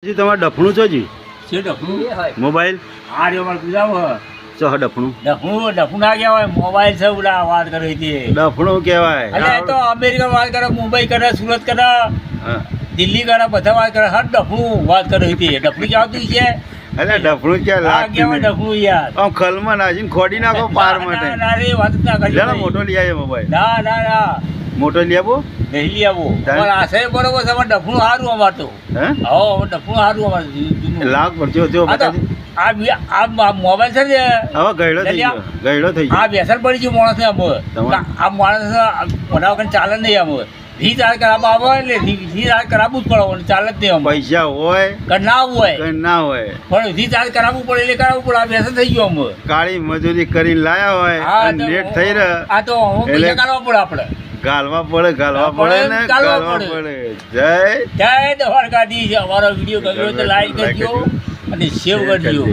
जी तुम्हारा डफणू छो जी છે ડફણું मोबाइल આ રહ્યો મારે પૂજાવો छो डफणू ડફણું ના કહેવાય મોબાઈલ છે ઓલા વાત કરે છે डफणू कहवाय એટલે એ તો અમેરિકા વાત કરે મુંબઈ કરે સુરત કરે દિલ્હી કરે બધા વાત કરે હર ડફણું વાત કરે છે ડફણું આવતું છે અરે ડફણું क्या આ લાગતું કહેવાય નહીં ડફણું યાર આમ ખલમાં નાખીને ખોડી નાખો પાર માટે ના રે વાત જ ના કરી લેલો મોટો લઈ આવ્યો મોબાઈલ ના ના ના મોટો લઈ આવો નહીં લઈ આવો તાન? પણ આ છે બરોબર છે અમારે ડફણું સારું અમારે તો હે હો ડફણું સારું અમારે જૂનું. લાગ પડજો જો આ તો આ મોબાઈલ છે ને હવે ગયડો થઈ ગયો ગયડો થઈ આ ગયો વ્યસન પડી ગયું માણસને અમે તમારે? આ માણસ મોટા વગર ચાલે જ નહીં અમે રીચાર્જ કરાવવા આવે એટલે રીચાર્જ કરાવવું જ પડે ચાલે જ નહીં અમે પૈસા હોય કે ના હોય કે ના હોય પણ રીચાર્જ કરાવવું પડે એટલે કરાવવું પડે આ વ્યસન થઈ ગયું અમે કાળી મજૂરી કરીને લાયા હોય હા અને તો નેટ થઈ રહે આ તો હવે એટલે- પૈસા કાઢવા પડે આપણે ગાલવા પડે ને ગાલવા ગાલવા પડે. પડે જય જય દ્વારકાધીશ અમારો વિડીયો ગમ્યો તો લાઈક કરજો અને સેવ કરજો